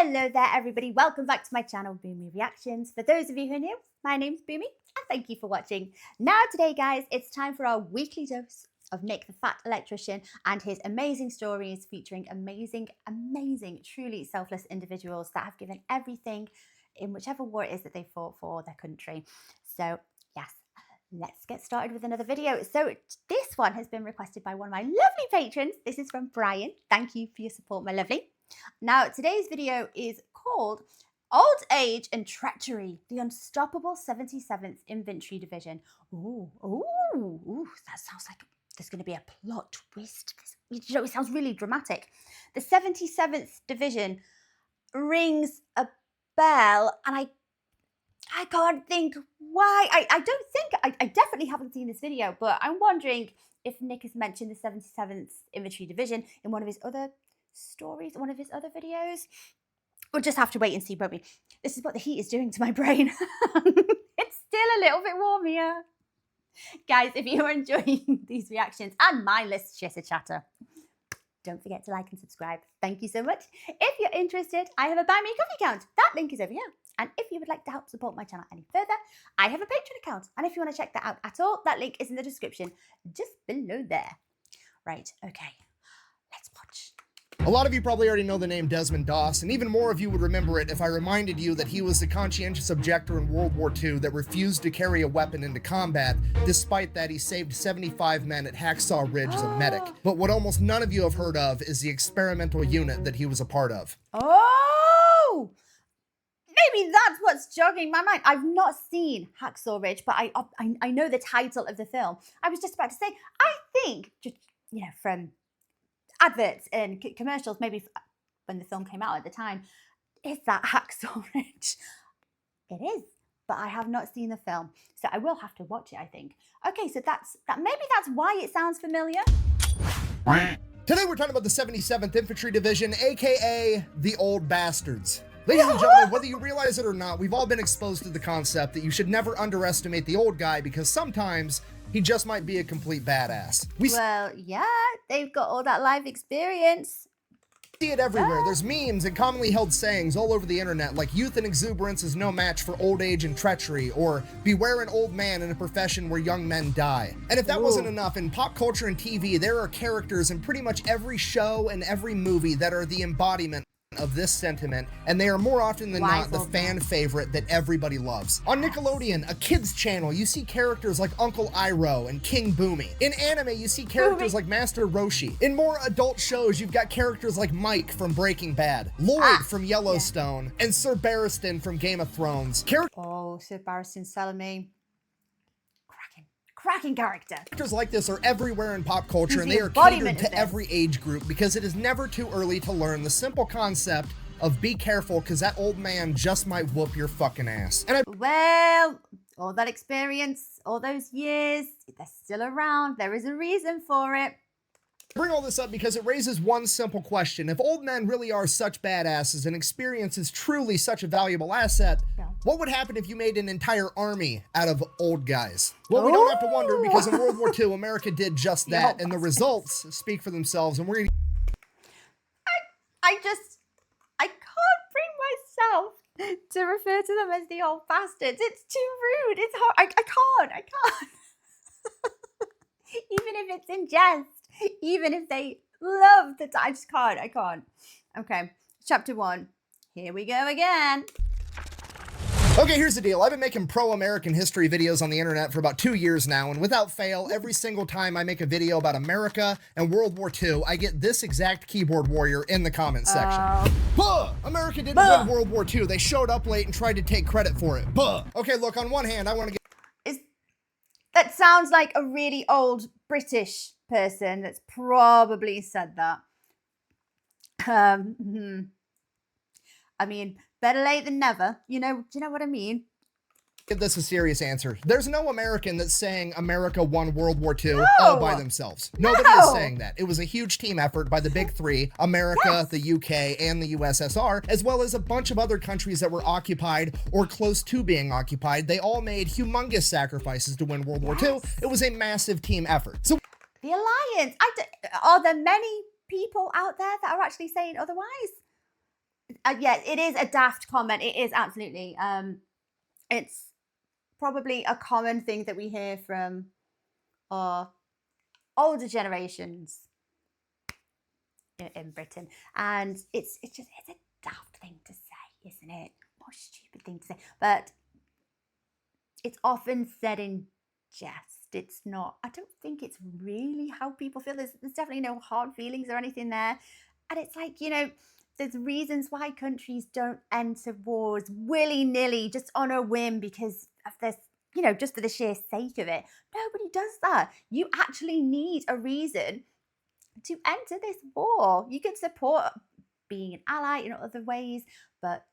Hello there everybody, welcome back to my channel Boomy Reactions. For those of you who are new, my name's Boomy and thank you for watching. Now today guys, it's time for our weekly dose of Nick the Fat Electrician and his amazing stories featuring amazing, truly selfless individuals that have given everything in whichever war it is that they fought for their country. So yes, let's get started with another video. So this one has been requested by one of my lovely patrons. This is from Brian. Thank you for your support, my lovely. Now, today's video is called Old Age and Treachery, the Unstoppable 77th Infantry Division. Ooh, that sounds like there's going to be a plot twist. You know, it sounds really dramatic. The 77th Division rings a bell, and I can't think why. I definitely haven't seen this video, but I'm wondering if Nick has mentioned the 77th Infantry Division in one of his other stories, one of his other videos. We'll just have to wait and see, won't we? This is what the heat is doing to my brain. It's still a little bit warm here. Guys, if you're enjoying these reactions and mindless chitter chatter, don't forget to like and subscribe. Thank you so much. If you're interested, I have a Buy Me a Coffee account. That link is over here. And if you would like to help support my channel any further, I have a Patreon account. And if you want to check that out at all, that link is in the description just below there. Right, okay, let's watch. A lot of you probably already know the name Desmond Doss, and even more of you would remember it if I reminded you that he was the conscientious objector in World War II that refused to carry a weapon into combat. Despite that, he saved 75 men at Hacksaw Ridge as a medic. But what almost none of you have heard of is the experimental unit that he was a part of. Oh! Maybe that's what's jogging my mind. I've not seen Hacksaw Ridge, but I know the title of the film. I was just about to say, I think, just, you know, from adverts and commercials, maybe when the film came out at the time, is that Hacksaw Ridge? It is, but I have not seen the film, so I will have to watch it, I think. Okay, so maybe that's why it sounds familiar. Today we're talking about the 77th Infantry Division, aka the Old Bastards. Ladies and gentlemen, whether you realize it or not, we've all been exposed to the concept that you should never underestimate the old guy because sometimes he just might be a complete badass. Well, yeah, they've got all that life experience. See it everywhere. There's memes and commonly held sayings all over the internet like youth and exuberance is no match for old age and treachery, or beware an old man in a profession where young men die. And if that wasn't enough, in pop culture and TV, there are characters in pretty much every show and every movie that are the embodiment of this sentiment, and they are more often than not the fan favorite that everybody loves. On Nickelodeon, a kids channel, you see characters like Uncle Iroh and King Boomy. In anime, you see characters like Master Roshi. In more adult shows, you've got characters like Mike from Breaking Bad, Lloyd from Yellowstone, and Sir Barristan from Game of Thrones. Oh, Sir Barristan Salome. Cracking character. Characters like this are everywhere in pop culture, and they are catered to every age group because it is never too early to learn the simple concept of be careful because that old man just might whoop your fucking ass. And well, all that experience, all those years, they're still around. There is a reason for it. I bring all this up because it raises one simple question. If old men really are such badasses and experience is truly such a valuable asset, what would happen if you made an entire army out of old guys? Well, we don't have to wonder because in World War II, America did just that, and the results speak for themselves, and we're gonna... I can't bring myself to refer to them as the old bastards. It's too rude. It's hard. I can't. Even if it's in jest. Even if they love the time, I can't. Okay, chapter 1. Here we go again. Okay, here's the deal. I've been making pro-American history videos on the internet for about 2 years now, and without fail, every single time I make a video about America and World War II, I get this exact keyboard warrior in the comment section. Buh! America didn't win World War II. They showed up late and tried to take credit for it. Buh! Okay, look, on one hand, I want to get... That sounds like a really old British person that's probably said that. I mean, better late than never. You know, do you know what I mean? Give this a serious answer. There's no American that's saying America won World War II all by themselves. Nobody is saying that. It was a huge team effort by the big three, America, the UK, and the USSR, as well as a bunch of other countries that were occupied or close to being occupied. They all made humongous sacrifices to win World War II. It was a massive team effort. So the alliance. Are there many people out there that are actually saying otherwise? yeah, it is a daft comment. It is absolutely. It's probably a common thing that we hear from our older generations in Britain, and it's a daft thing to say, isn't it? What a stupid thing to say, but it's often said in jest. It's not. I don't think it's really how people feel. There's definitely no hard feelings or anything there, and it's like, you know, there's reasons why countries don't enter wars willy-nilly just on a whim because of this, you know, just for the sheer sake of it. Nobody does that. You actually need a reason to enter this war. You can support being an ally in other ways, but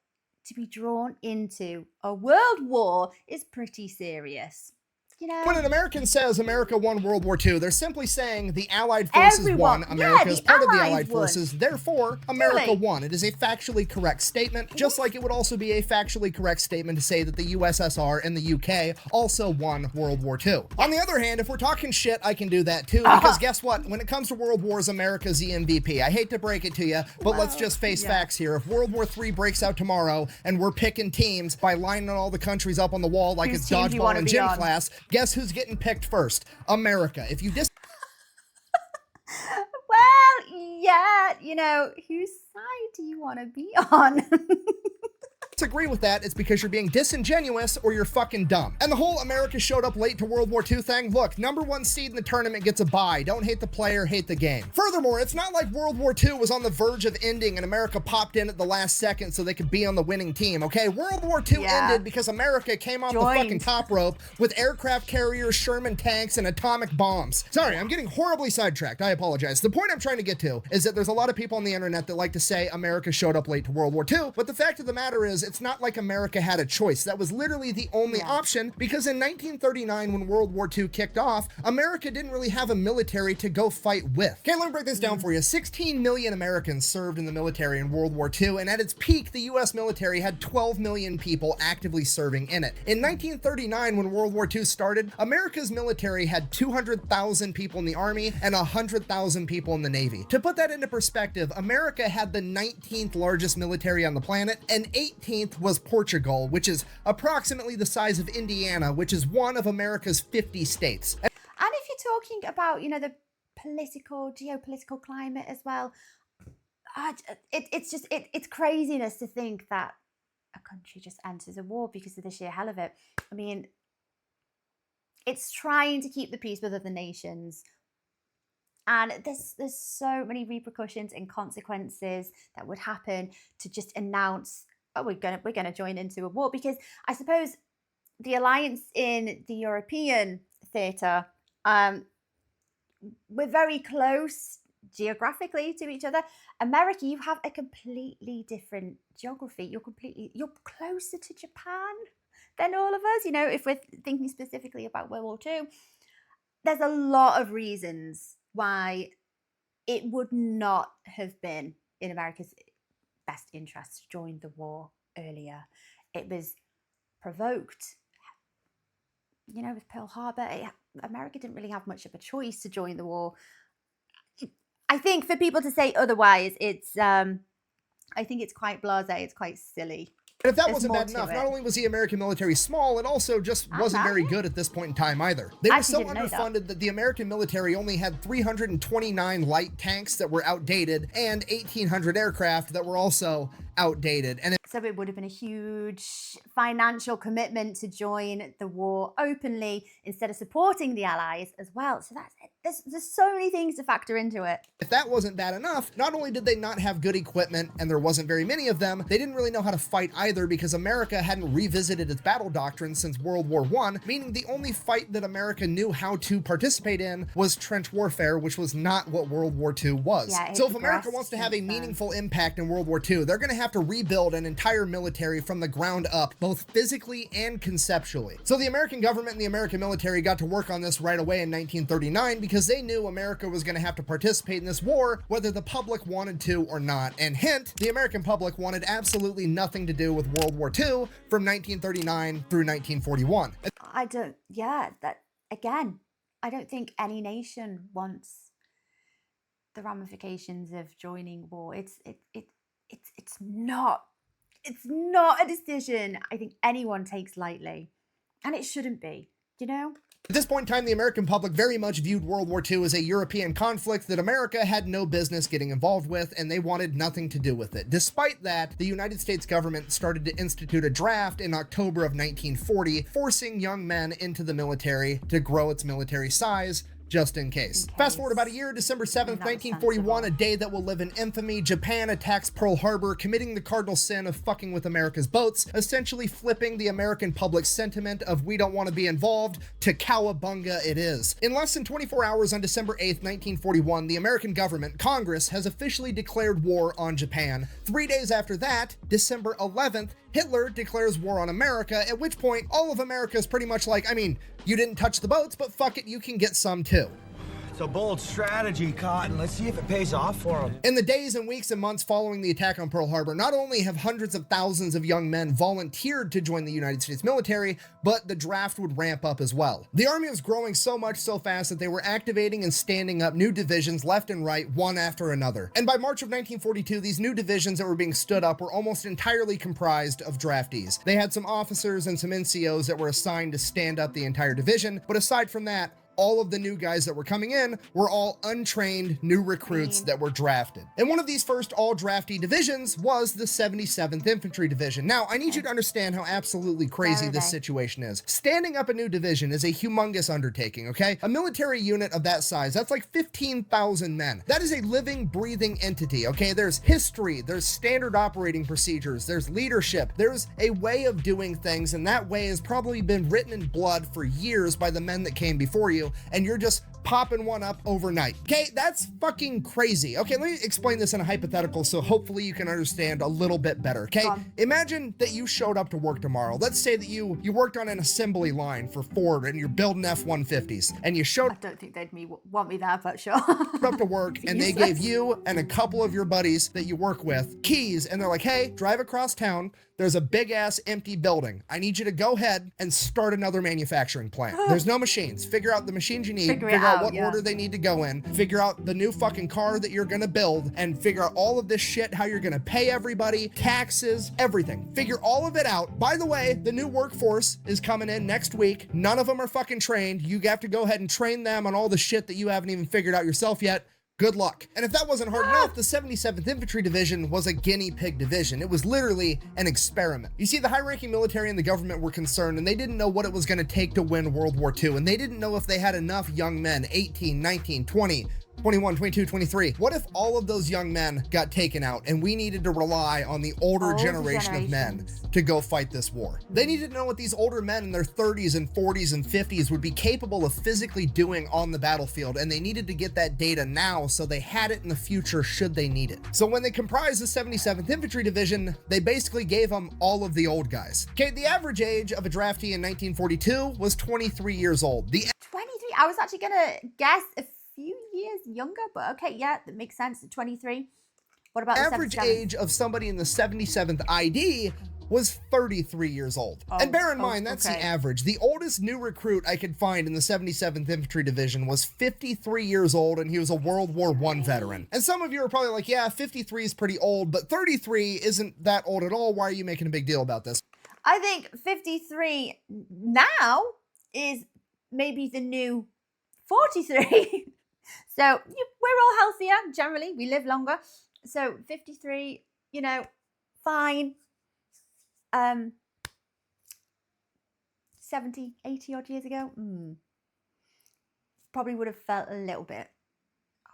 to be drawn into a world war is pretty serious. You know? When an American says America won World War II, they're simply saying the Allied forces won, America is part of the Allied forces, therefore America won. It is a factually correct statement, just like it would also be a factually correct statement to say that the USSR and the UK also won World War II. On the other hand, if we're talking shit, I can do that too, because guess what? When it comes to World Wars, America's the MVP. I hate to break it to you, but let's just face facts here. If World War III breaks out tomorrow and we're picking teams by lining all the countries up on the wall like it's dodgeball and gym class, guess who's getting picked first? America. If you well, yeah, you know, whose side do you want to be on? disagree with that, it's because you're being disingenuous or you're fucking dumb. And the whole America showed up late to World War II thing, look, #1 seed in the tournament gets a bye. Don't hate the player, hate the game. Furthermore, it's not like World War II was on the verge of ending and America popped in at the last second so they could be on the winning team, okay? World War II ended because America came off the fucking top rope with aircraft carriers, Sherman tanks, and atomic bombs. Sorry, I'm getting horribly sidetracked. I apologize. The point I'm trying to get to is that there's a lot of people on the internet that like to say America showed up late to World War II, but the fact of the matter is it's not like America had a choice. That was literally the only option, because in 1939, when World War II kicked off, America didn't really have a military to go fight with. Okay, let me break this down for you. 16 million Americans served in the military in World War II, and at its peak, the US military had 12 million people actively serving in it. In 1939, when World War II started, America's military had 200,000 people in the Army and 100,000 people in the Navy. To put that into perspective, America had the 19th largest military on the planet, and 18th was Portugal, which is approximately the size of Indiana, which is one of America's 50 states. And if you're talking about, you know, the geopolitical climate as well, it's craziness to think that a country just enters a war because of the sheer hell of it. I mean, it's trying to keep the peace with other nations. And there's so many repercussions and consequences that would happen to just announce, oh, we're gonna join into a war, because I suppose the alliance in the European theatre, we're very close geographically to each other. America, you have a completely different geography. You're closer to Japan than all of us. You know, if we're thinking specifically about World War II, there's a lot of reasons why it would not have been in America's best interest to join the war earlier. It was provoked, you know, with Pearl Harbor. America didn't really have much of a choice to join the war. I think for people to say otherwise, I think it's quite blasé, it's quite silly. And if that wasn't bad enough, not only was the American military small, it also just wasn't very good at this point in time either. They were so underfunded that the American military only had 329 light tanks that were outdated and 1,800 aircraft that were also outdated. And so it would have been a huge financial commitment to join the war openly instead of supporting the Allies as well. So that's it. There's so many things to factor into it. If that wasn't bad enough, not only did they not have good equipment, and there wasn't very many of them, they didn't really know how to fight either, because America hadn't revisited its battle doctrine since World War I, meaning the only fight that America knew how to participate in was trench warfare, which was not what World War II was. So if America wants to have a meaningful impact in World War II, they're going to have to rebuild an entire military from the ground up, both physically and conceptually. So the American government and the American military got to work on this right away in 1939, because they knew America was going to have to participate in this war, whether the public wanted to or not. And hint, the American public wanted absolutely nothing to do with World War II from 1939 through 1941. I don't think any nation wants the ramifications of joining war. it's not a decision I think anyone takes lightly, and it shouldn't be, you know? At this point in time, the American public very much viewed World War II as a European conflict that America had no business getting involved with, and they wanted nothing to do with it. Despite that, the United States government started to institute a draft in October of 1940, forcing young men into the military to grow its military size, just in case. Fast forward about a year, December 7th, 1941, a day that will live in infamy. Japan attacks Pearl Harbor, committing the cardinal sin of fucking with America's boats, essentially flipping the American public sentiment of we don't want to be involved to cowabunga it is. In less than 24 hours on December 8th, 1941, the American government, Congress, has officially declared war on Japan. 3 days after that, December 11th, Hitler declares war on America, at which point all of America is pretty much like, I mean, you didn't touch the boats, but fuck it, you can get some too. It's a bold strategy, Cotton. Let's see if it pays off for them. In the days and weeks and months following the attack on Pearl Harbor, not only have hundreds of thousands of young men volunteered to join the United States military, but the draft would ramp up as well. The Army was growing so much so fast that they were activating and standing up new divisions left and right, one after another. And by March of 1942, these new divisions that were being stood up were almost entirely comprised of draftees. They had some officers and some NCOs that were assigned to stand up the entire division, but aside from that, all of the new guys that were coming in were all untrained new recruits that were drafted. And one of these first all draftee divisions was the 77th Infantry Division. Now, I need you to understand how absolutely crazy this situation is. Standing up a new division is a humongous undertaking, okay? A military unit of that size, that's like 15,000 men. That is a living, breathing entity, okay? There's history, there's standard operating procedures, there's leadership, there's a way of doing things, and that way has probably been written in blood for years by the men that came before you, and you're just popping one up overnight. Okay, that's fucking crazy. Okay, let me explain this in a hypothetical so hopefully you can understand a little bit better. Okay, imagine that you showed up to work tomorrow. Let's say that you worked on an assembly line for Ford and you're building F-150s, and you showed I don't think they'd want me there, but sure. up to work and they gave you and a couple of your buddies that you work with keys, and they're like, hey, drive across town. There's a big ass empty building. I need you to go ahead and start another manufacturing plant. There's no machines. Figure out the machines you need, figure out what order they need to go in, figure out the new fucking car that you're gonna build, and figure out all of this shit, how you're gonna pay everybody, taxes, everything. Figure all of it out. By the way, the new workforce is coming in next week. None of them are fucking trained. You have to go ahead and train them on all the shit that you haven't even figured out yourself yet. Good luck. And if that wasn't hard enough, the 77th Infantry Division was a guinea pig division. It was literally an experiment. You see, the high-ranking military and the government were concerned, and they didn't know what it was going to take to win World War II, and they didn't know if they had enough young men, 18, 19, 20, 21, 22, 23. What if all of those young men got taken out and we needed to rely on the older generation of men to go fight this war? They needed to know what these older men in their 30s and 40s and 50s would be capable of physically doing on the battlefield, and they needed to get that data now so they had it in the future should they need it. So when they comprised the 77th Infantry Division, they basically gave them all of the old guys. Okay, the average age of a draftee in 1942 was 23 years old. 23? I was actually gonna guess a few years younger, but okay, yeah, that makes sense. 23. What about the average age of somebody in the 77th ID was 33 years old. And bear in mind, that's the average. The oldest new recruit I could find in the 77th Infantry Division was 53 years old, and he was a World War I veteran. And some of you are probably like, yeah, 53 is pretty old, but 33 isn't that old at all. Why are you making a big deal about this? I think 53 now is maybe the new 43. So we're all healthier, generally. We live longer. So 53, you know, fine. 70, 80 odd years ago, probably would have felt a little bit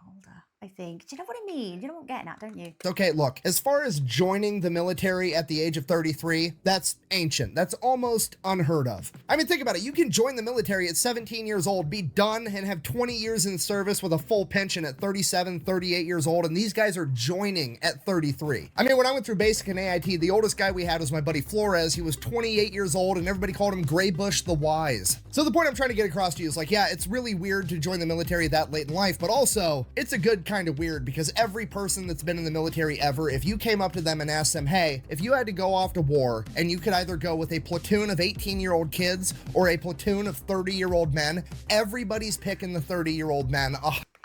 older, I think. Do you know what I mean? You know what I'm getting at, don't you? Okay, look, as far as joining the military at the age of 33, that's ancient. That's almost unheard of. I mean, think about it. You can join the military at 17 years old, be done, and have 20 years in service with a full pension at 37, 38 years old, and these guys are joining at 33. I mean, when I went through basic and AIT, the oldest guy we had was my buddy Flores. He was 28 years old, and everybody called him Gray Bush the Wise. So the point I'm trying to get across to you is like, yeah, it's really weird to join the military that late in life, but also, it's a good kind of weird, because every person that's been in the military ever, if you came up to them and asked them, hey, if you had to go off to war and you could either go with a platoon of 18-year-old kids or a platoon of 30-year-old men, everybody's picking the 30-year-old men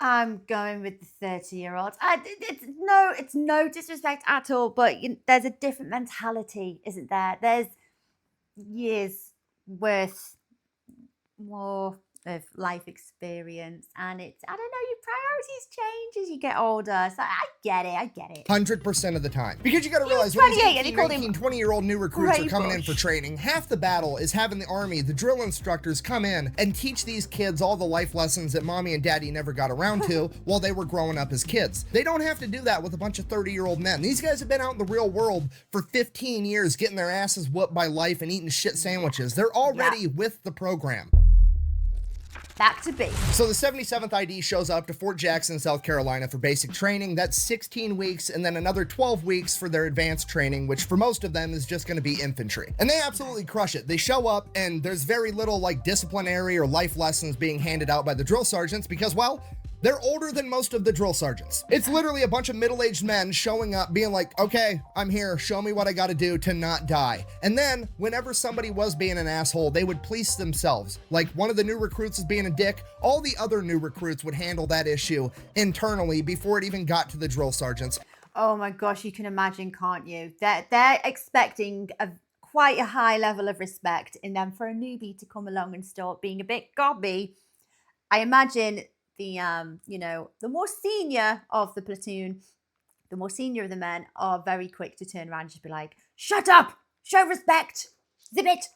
I'm going with the 30-year-olds. It's no disrespect at all, but there's a different mentality, isn't there? There's years worth more of life experience, and I don't know, your priorities change as you get older. So I get it. 100% of the time. Because you gotta realize, was when these 28 and he 18, called him 19, 20-year-old new recruits are coming in Greybush. for training, half the battle is having the army, the drill instructors, come in and teach these kids all the life lessons that mommy and daddy never got around to while they were growing up as kids. They don't have to do that with a bunch of 30-year-old men. These guys have been out in the real world for 15 years getting their asses whooped by life and eating shit sandwiches. They're already with the program. Back to base. So the 77th ID shows up to Fort Jackson, South Carolina for basic training. That's 16 weeks and then another 12 weeks for their advanced training, which for most of them is just going to be infantry. And they absolutely crush it. They show up and there's very little like disciplinary or life lessons being handed out by the drill sergeants because, well, they're older than most of the drill sergeants. It's literally a bunch of middle-aged men showing up being like, okay, I'm here, show me what I gotta do to not die. And then whenever somebody was being an asshole, they would police themselves. Like one of the new recruits is being a dick, all the other new recruits would handle that issue internally before it even got to the drill sergeants. Oh my gosh, you can imagine, can't you? They're expecting quite a high level of respect in them for a newbie to come along and start being a bit gobby. I imagine the the more senior of the platoon, the more senior of the men are very quick to turn around and just be like, shut up, show respect, zip it.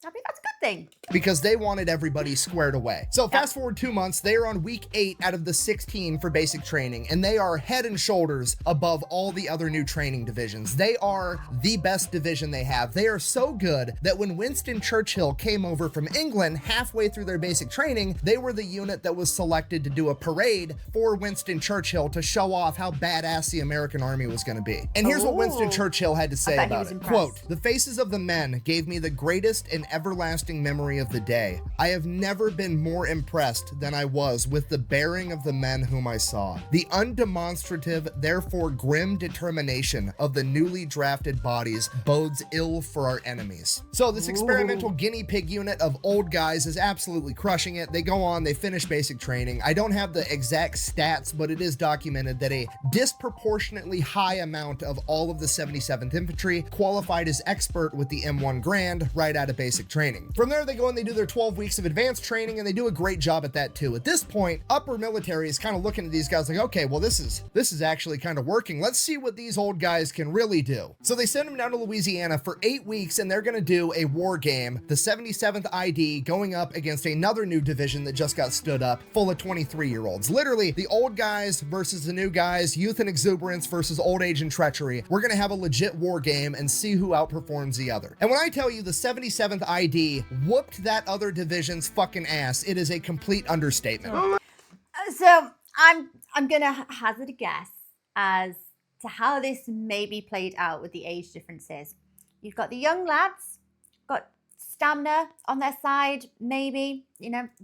I think that's a good thing. Because they wanted everybody squared away. So fast forward 2 months, they are on week 8 out of the 16 for basic training, and they are head and shoulders above all the other new training divisions. They are the best division they have. They are so good that when Winston Churchill came over from England halfway through their basic training, they were the unit that was selected to do a parade for Winston Churchill to show off how badass the American army was going to be. And here's what Winston Churchill had to say about it. Quote, "The faces of the men gave me the greatest and everlasting memory of the day. I have never been more impressed than I was with the bearing of the men whom I saw. The undemonstrative, therefore grim determination of the newly drafted bodies bodes ill for our enemies." So this experimental guinea pig unit of old guys is absolutely crushing it. They go on, they finish basic training. I don't have the exact stats, but it is documented that a disproportionately high amount of all of the 77th Infantry qualified as expert with the M1 Grand right out of basic training. From there, they go and they do their 12 weeks of advanced training, and they do a great job at that too. At this point, upper military is kind of looking at these guys like, okay, well, this is actually kind of working. Let's see what these old guys can really do. So they send them down to Louisiana for 8 weeks, and they're going to do a war game, the 77th ID going up against another new division that just got stood up, full of 23-year-olds. Literally, the old guys versus the new guys, youth and exuberance versus old age and treachery. We're going to have a legit war game and see who outperforms the other. And when I tell you the 77th ID whooped that other division's fucking ass, it is a complete understatement. So I'm gonna hazard a guess as to how this may be played out with the age differences. You've got the young lads, got stamina on their side, maybe,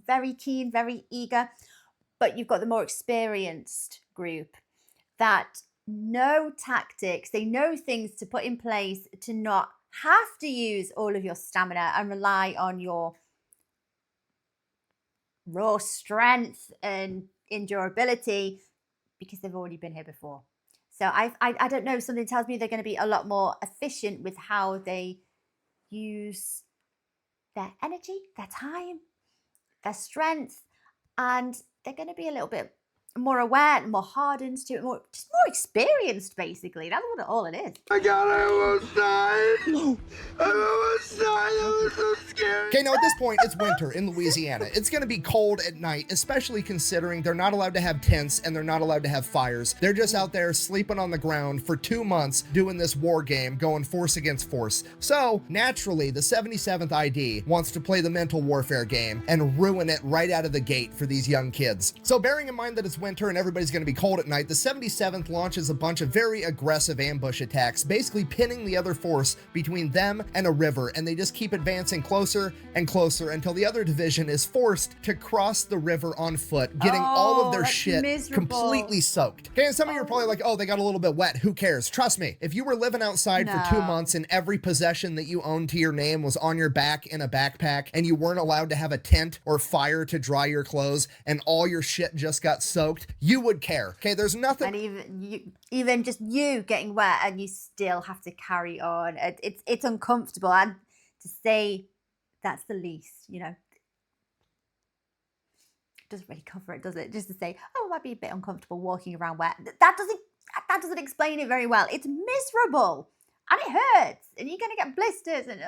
very keen, very eager, but you've got the more experienced group that know tactics, they know things to put in place to not have to use all of your stamina and rely on your raw strength and endurability because they've already been here before. So I don't know, something tells me they're going to be a lot more efficient with how they use their energy, their time, their strength, and they're going to be a little bit more aware and more hardened to it, just more experienced, basically. That's what all it is. My God, I almost died. I almost died. I was so scared. Okay, now at this point, it's winter in Louisiana. It's going to be cold at night, especially considering they're not allowed to have tents and they're not allowed to have fires. They're just out there sleeping on the ground for 2 months doing this war game, going force against force. So, naturally, the 77th ID wants to play the mental warfare game and ruin it right out of the gate for these young kids. So, bearing in mind that it's winter and everybody's going to be cold at night, the 77th launches a bunch of very aggressive ambush attacks, basically pinning the other force between them and a river, and they just keep advancing closer closer and closer until the other division is forced to cross the river on foot, getting all of their shit completely soaked. Okay, and some of you are probably like, oh, they got a little bit wet. Who cares? Trust me, if you were living outside for 2 months and every possession that you owned to your name was on your back in a backpack and you weren't allowed to have a tent or fire to dry your clothes and all your shit just got soaked, you would care. Okay, there's nothing. And even just you getting wet and you still have to carry on. It's uncomfortable. And to say that's the least, you know, doesn't really cover it, does it? Just to say, oh, it might be a bit uncomfortable walking around wet. That doesn't explain it very well. It's miserable. And it hurts, and you're gonna get blisters, and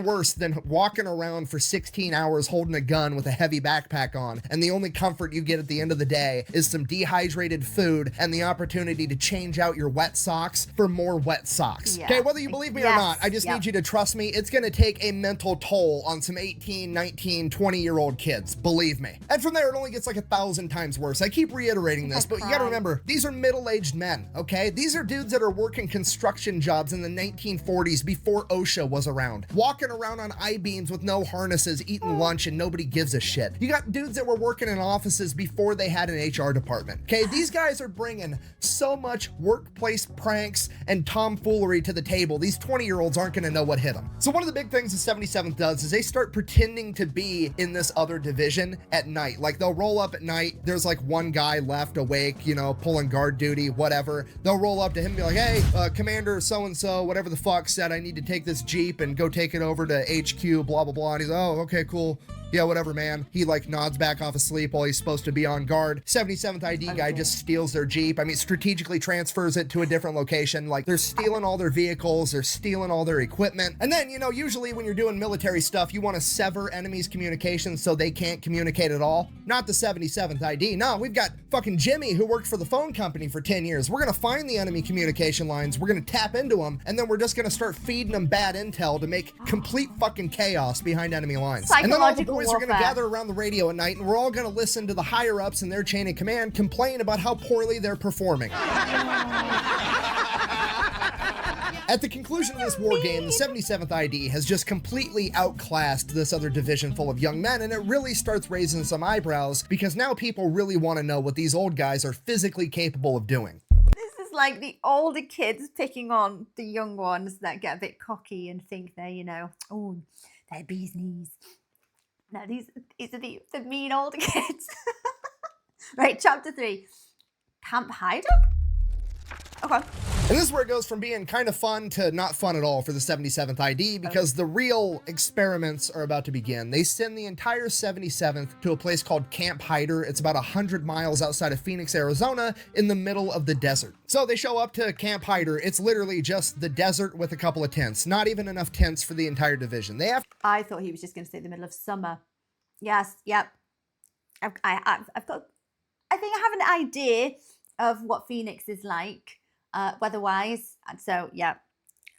worse than walking around for 16 hours holding a gun with a heavy backpack on, and the only comfort you get at the end of the day is some dehydrated food and the opportunity to change out your wet socks for more wet socks. Okay, whether you believe me or not, I just need you to trust me, it's gonna take a mental toll on some 18, 19, 20-year-old kids, believe me. And from there, it only gets like 1,000 times worse. I keep reiterating this, but you gotta remember, these are middle-aged men, okay? These are dudes that are working construction jobs in the 1940s before OSHA was around, walking around on I-beams with no harnesses, eating lunch, and nobody gives a shit. You got dudes that were working in offices before they had an HR department. Okay, these guys are bringing so much workplace pranks and tomfoolery to the table. These 20-year-olds aren't gonna know what hit them. So one of the big things the 77th does is they start pretending to be in this other division at night. Like they'll roll up at night, there's like one guy left awake, you know, pulling guard duty, whatever. They'll roll up to him and be like, hey, Commander so-and-so, whatever the fuck, said I need to take this Jeep and go take it over to HQ, blah, blah, blah. And he's, oh, okay, cool. Yeah, whatever, man. He like nods back off asleep while he's supposed to be on guard. 77th ID guy just steals their Jeep. I mean, strategically transfers it to a different location. Like they're stealing all their vehicles, they're stealing all their equipment. And then, you know, usually when you're doing military stuff, you want to sever enemies' communications so they can't communicate at all. Not the 77th ID. No, we've got fucking Jimmy who worked for the phone company for 10 years. We're going to find the enemy communication lines. We're going to tap into them. And then we're just going to start feeding them bad intel to make complete fucking chaos behind enemy lines. And then all the boys are going to gather around the radio at night and we're all going to listen to the higher ups in their chain of command complain about how poorly they're performing. At the conclusion of this war game, the 77th ID has just completely outclassed this other division full of young men, and it really starts raising some eyebrows because now people really want to know what these old guys are physically capable of doing. This is like the older kids picking on the young ones that get a bit cocky and think they're, you know, oh, they're bee's knees. No, these are the mean older kids. Right, chapter 3. Camp Hideout? Okay. And this is where it goes from being kind of fun to not fun at all for the 77th ID because the real experiments are about to begin. They send the entire 77th to a place called Camp Hyder. It's about 100 miles outside of Phoenix, Arizona, in the middle of the desert. So they show up to Camp Hyder. It's literally just the desert with a couple of tents. Not even enough tents for the entire division. They have. I thought he was just going to say the middle of summer. Yes, yep. I've got. I think I have an idea of what Phoenix is like. Weather-wise, and so yeah,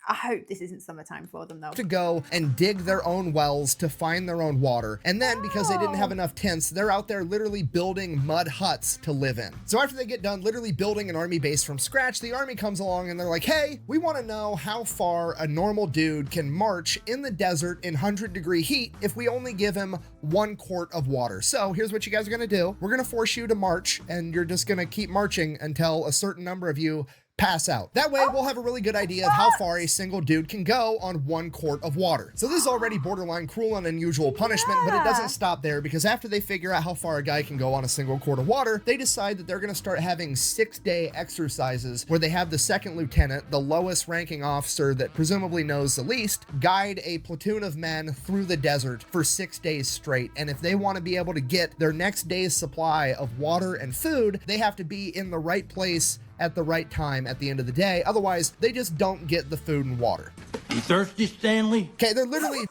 I hope this isn't summertime for them though. To go and dig their own wells to find their own water, and then because they didn't have enough tents, they're out there literally building mud huts to live in. So after they get done literally building an army base from scratch, the army comes along and they're like, hey, we want to know how far a normal dude can march in the desert in 100-degree heat if we only give him 1 quart of water. So here's what you guys are gonna do. We're gonna force you to march, and you're just gonna keep marching until a certain number of you pass out. That way we'll have a really good idea of how far a single dude can go on 1 quart of water. So this is already borderline cruel and unusual punishment, but it doesn't stop there because after they figure out how far a guy can go on a single quart of water, they decide that they're going to start having 6-day exercises where they have the second lieutenant, the lowest ranking officer that presumably knows the least, guide a platoon of men through the desert for 6 days straight. And if they want to be able to get their next day's supply of water and food, they have to be in the right place at the right time at the end of the day. Otherwise, they just don't get the food and water. You thirsty, Stanley? Okay, they're literally...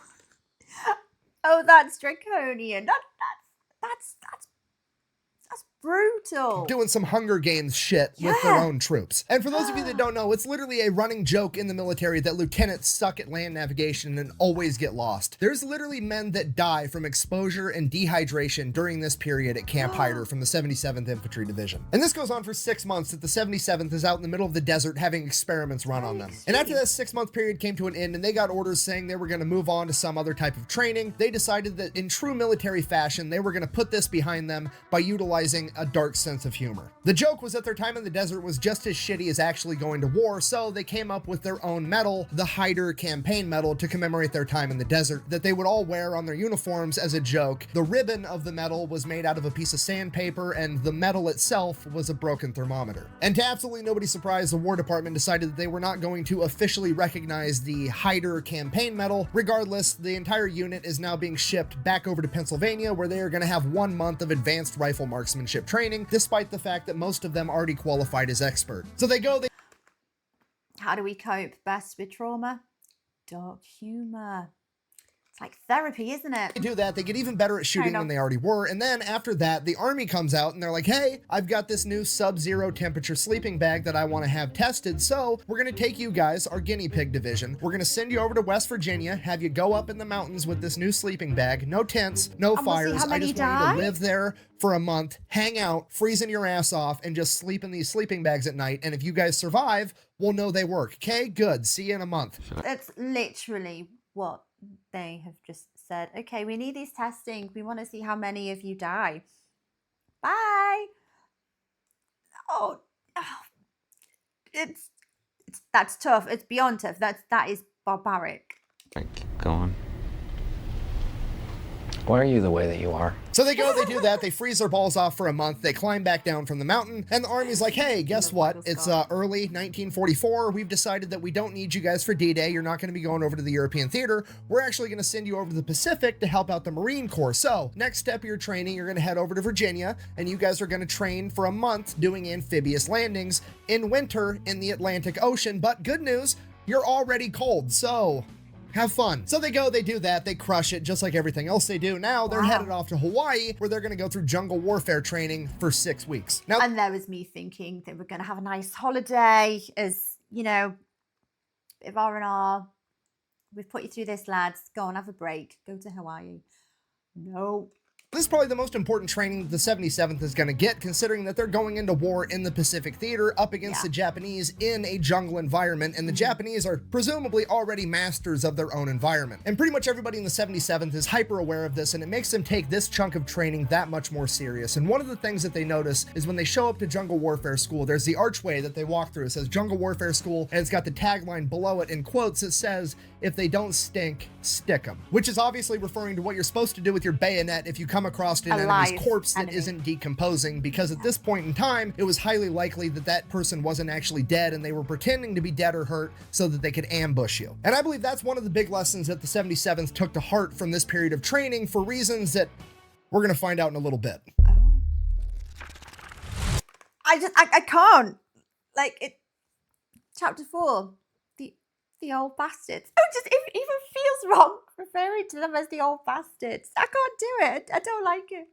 Oh, that's draconian. That's brutal. Doing some Hunger Games shit with their own troops. And for those of you that don't know, it's literally a running joke in the military that lieutenants suck at land navigation and always get lost. There's literally men that die from exposure and dehydration during this period at Camp Hyder from the 77th Infantry Division. And this goes on for 6 months that the 77th is out in the middle of the desert having experiments run on them. And after that 6-month period came to an end and they got orders saying they were going to move on to some other type of training, they decided that in true military fashion, they were going to put this behind them by utilizing a dark sense of humor. The joke was that their time in the desert was just as shitty as actually going to war, so they came up with their own medal, the Hyder Campaign Medal, to commemorate their time in the desert, that they would all wear on their uniforms as a joke. The ribbon of the medal was made out of a piece of sandpaper, and the medal itself was a broken thermometer. And to absolutely nobody's surprise, the War Department decided that they were not going to officially recognize the Hyder Campaign Medal. Regardless, the entire unit is now being shipped back over to Pennsylvania, where they are going to have 1 month of advanced rifle marksmanship training, despite the fact that most of them already qualified as expert. So they go, How do we cope best with trauma? Dark humor. It's like therapy, isn't it? They do that, they get even better at shooting than they already were, and then after that, the Army comes out and they're like, hey, I've got this new sub-zero temperature sleeping bag that I want to have tested, so we're going to take you guys, our guinea pig division, we're going to send you over to West Virginia, have you go up in the mountains with this new sleeping bag, no tents, no fires, I just want you to live there for a month, hang out, freezing your ass off, and just sleep in these sleeping bags at night, and if you guys survive, we'll know they work, okay? Good, see you in a month. That's literally what they have just said. Okay, we need these testing. We want to see how many of you die. Bye. Oh, it's that's tough. It's beyond tough. That is barbaric. Keep going. Why are you the way that you are? So they go, they do that, they freeze their balls off for a month, they climb back down from the mountain, and the Army's like, hey, guess what? It's early 1944, we've decided that we don't need you guys for D-Day, you're not going to be going over to the European theater, we're actually going to send you over to the Pacific to help out the Marine Corps. So, next step of your training, you're going to head over to Virginia, and you guys are going to train for a month doing amphibious landings in winter in the Atlantic Ocean, but good news, you're already cold, so have fun. So they go, they do that, they crush it just like everything else they do. Now they're headed off to Hawaii, where they're going to go through jungle warfare training for 6 weeks. Now, and there was me thinking that we're going to have a nice holiday, as you know, bit of R&R. We've put you through this, lads. Go on, have a break. Go to Hawaii. No. this is probably the most important training the 77th is going to get, considering that they're going into war in the Pacific Theater up against the Japanese in a jungle environment, and the Japanese are presumably already masters of their own environment. And pretty much everybody in the 77th is hyper aware of this, and it makes them take this chunk of training that much more serious. And one of the things that they notice is when they show up to Jungle Warfare School, there's the archway that they walk through. It says Jungle Warfare School, and it's got the tagline below it in quotes. It says, "If they don't stink, stick them," which is obviously referring to what you're supposed to do with your bayonet if you come across an enemy's corpse that isn't decomposing, because at this point in time, it was highly likely that that person wasn't actually dead and they were pretending to be dead or hurt so that they could ambush you. And I believe that's one of the big lessons that the 77th took to heart from this period of training, for reasons that we're going to find out in a little bit. I can't. Like, it. Chapter 4. The old bastards. It even feels wrong referring to them as the old bastards. I can't do it. I don't like it.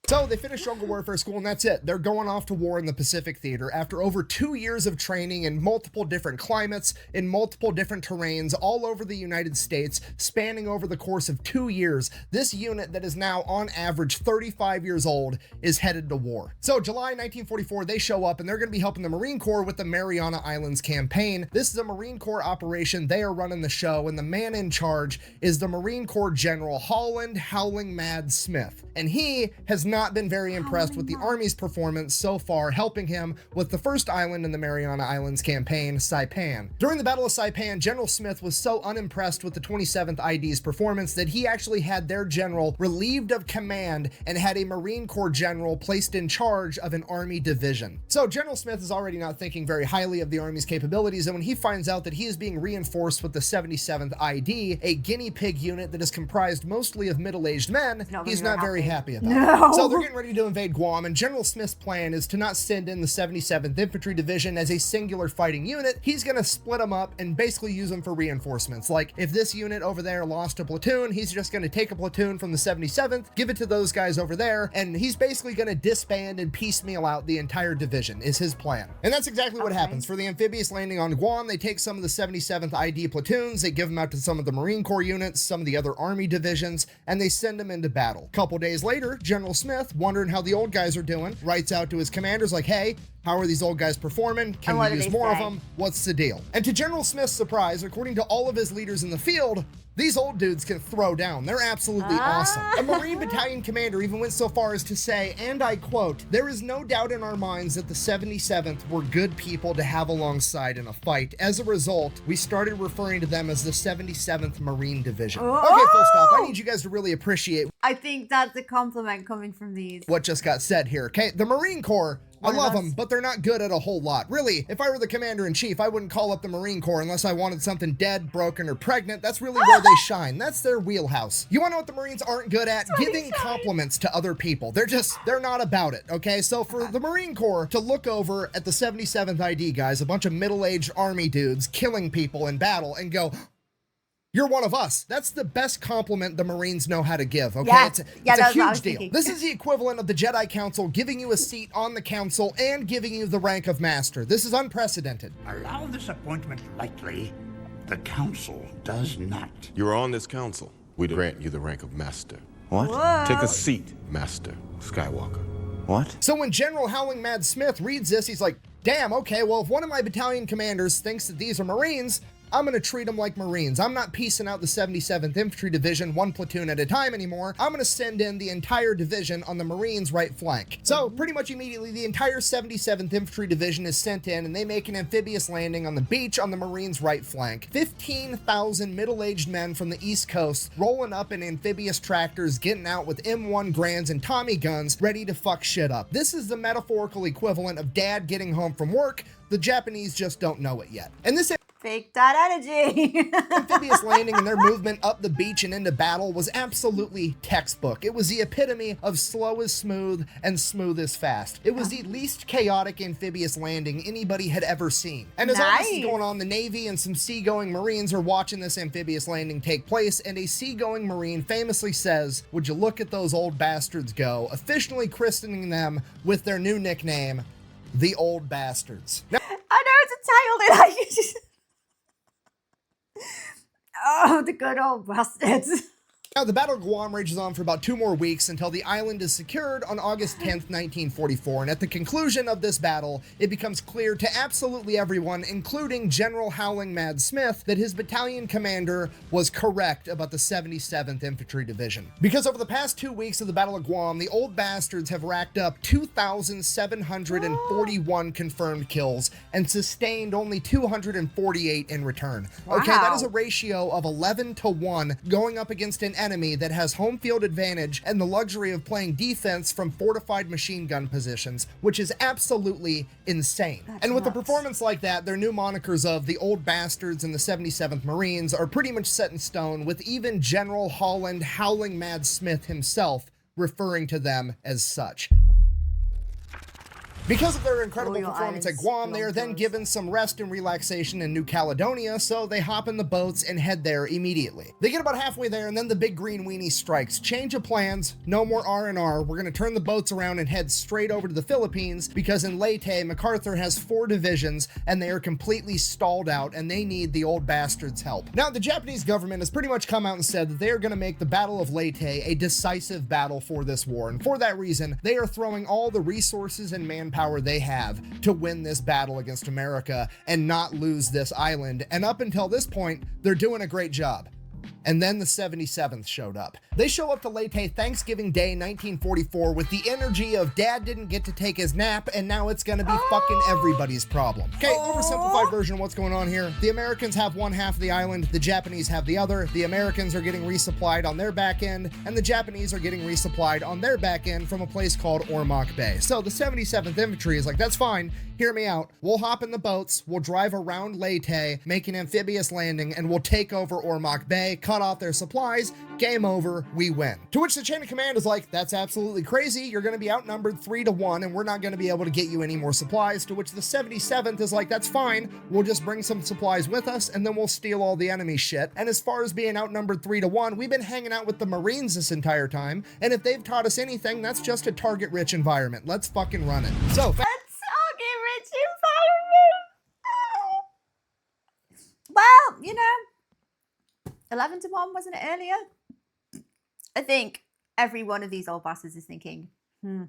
So they finish Jungle Warfare School, and that's it. They're going off to war in the Pacific Theater after over 2 years of training in multiple different climates, in multiple different terrains all over the United States, spanning over the course of 2 years. This unit that is now on average 35 years old is headed to war. So July 1944, they show up and they're going to be helping the Marine Corps with the Mariana Islands campaign. This is a Marine Corps operation. They are running the show, and the man in charge is the Marine Corps General Holland Howling Mad Smith. And he has not been very impressed with the Army's performance so far, helping him with the first island in the Mariana Islands campaign, Saipan. During the Battle of Saipan, General Smith was so unimpressed with the 27th ID's performance that he actually had their general relieved of command and had a Marine Corps general placed in charge of an Army division. So General Smith is already not thinking very highly of the Army's capabilities, and when he finds out that he is being reinforced with the 77th ID, a guinea pig unit that is comprised mostly of middle-aged men, he's not very happy about it. So So they're getting ready to invade Guam, and General Smith's plan is to not send in the 77th Infantry Division as a singular fighting unit. He's going to split them up and basically use them for reinforcements. Like, if this unit over there lost a platoon, he's just going to take a platoon from the 77th, give it to those guys over there, and he's basically going to disband and piecemeal out the entire division, is his plan. And that's exactly what happens. For the amphibious landing on Guam, they take some of the 77th ID platoons, they give them out to some of the Marine Corps units, some of the other Army divisions, and they send them into battle. A couple days later, General Smith, wondering how the old guys are doing, writes out to his commanders like, hey, how are these old guys performing? Can we use more of them? What's the deal? And to General Smith's surprise, according to all of his leaders in the field, these old dudes can throw down. They're absolutely awesome. A Marine battalion commander even went so far as to say, and I quote, "There is no doubt in our minds that the 77th were good people to have alongside in a fight. As a result, we started referring to them as the 77th Marine Division." Okay, full stop. I need you guys to really appreciate I think that's a compliment coming from these. what just got said here. Okay, the Marine Corps, I love them, but they're not good at a whole lot. Really, if I were the commander-in-chief, I wouldn't call up the Marine Corps unless I wanted something dead, broken, or pregnant. That's really where they shine. That's their wheelhouse. You want to know what the Marines aren't good at? Giving compliments to other people. They're not about it, okay? So for the Marine Corps to look over at the 77th ID guys, a bunch of middle-aged Army dudes killing people in battle, and go, "You're one of us." That's the best compliment the Marines know how to give, okay? Yeah. It's Yeah, a that's what I huge was deal. thinking. This is the equivalent of the Jedi Council giving you a seat on the council and giving you the rank of master. This is unprecedented. Allow this appointment lightly. The council does not. You're on this council. We grant you the rank of master. What? Take a seat, Master Skywalker. What? So when General Howling Mad Smith reads this, he's like, damn, okay, well, if one of my battalion commanders thinks that these are Marines, I'm going to treat them like Marines. I'm not piecing out the 77th Infantry Division one platoon at a time anymore. I'm going to send in the entire division on the Marines' right flank. So pretty much immediately, the entire 77th Infantry Division is sent in, and they make an amphibious landing on the beach on the Marines' right flank. 15,000 middle-aged men from the East Coast rolling up in amphibious tractors, getting out with M1 Grands and Tommy guns, ready to fuck shit up. This is the metaphorical equivalent of dad getting home from work. The Japanese just don't know it yet. And this Fake that energy. amphibious landing and their movement up the beach and into battle was absolutely textbook. It was the epitome of slow is smooth and smooth is fast. It was the least chaotic amphibious landing anybody had ever seen. And as all this is going on, the Navy and some seagoing Marines are watching this amphibious landing take place, and a seagoing Marine famously says, "Would you look at those old bastards go," officially christening them with their new nickname, the Old Bastards. Now, I know it's a title that I just... Oh, the good old bastards. Now, the Battle of Guam rages on for about 2 more weeks until the island is secured on August 10th, 1944, and at the conclusion of this battle, it becomes clear to absolutely everyone, including General Howling Mad Smith, that his battalion commander was correct about the 77th Infantry Division. Because over the past 2 weeks of the Battle of Guam, the Old Bastards have racked up 2,741 confirmed kills and sustained only 248 in return. Okay, that is a ratio of 11 to 1 going up against an enemy that has home field advantage and the luxury of playing defense from fortified machine gun positions, which is absolutely insane. And with a performance like that, their new monikers of the Old Bastards and the 77th Marines are pretty much set in stone, with even General Holland Howling Mad Smith himself referring to them as such. Because of their incredible performance at Guam, they are then given some rest and relaxation in New Caledonia, so they hop in the boats and head there immediately. They get about halfway there, and then the big green weenie strikes. Change of plans, no more R&R. We're going to turn the boats around and head straight over to the Philippines, because in Leyte, MacArthur has 4 divisions, and they are completely stalled out, and they need the Old Bastards' help. Now, the Japanese government has pretty much come out and said that they are going to make the Battle of Leyte a decisive battle for this war, and for that reason, they are throwing all the resources and manpower they have to win this battle against America and not lose this island. And up until this point, they're doing a great job. And then the 77th showed up. They show up to Leyte Thanksgiving Day 1944 with the energy of dad didn't get to take his nap and now it's gonna be fucking everybody's problem. Okay, oversimplified version of what's going on here. The Americans have one half of the island, the Japanese have the other. The Americans are getting resupplied on their back end, and the Japanese are getting resupplied on their back end from a place called Ormoc Bay. So the 77th Infantry is like, that's fine, hear me out. We'll hop in the boats, we'll drive around Leyte, make an amphibious landing, and we'll take over Ormoc Bay. Come cut off their supplies, game over, we win. To which the chain of command is like, that's absolutely crazy. You're going to be outnumbered 3-1 and we're not going to be able to get you any more supplies. To which the 77th is like, that's fine. We'll just bring some supplies with us and then we'll steal all the enemy shit. And as far as being outnumbered 3-1, we've been hanging out with the Marines this entire time. And if they've taught us anything, that's just a target-rich environment. Let's fucking run it. So, Target-rich environment. Oh. Well, you know, 11-1, wasn't it earlier? I think every one of these old bastards is thinking, we'll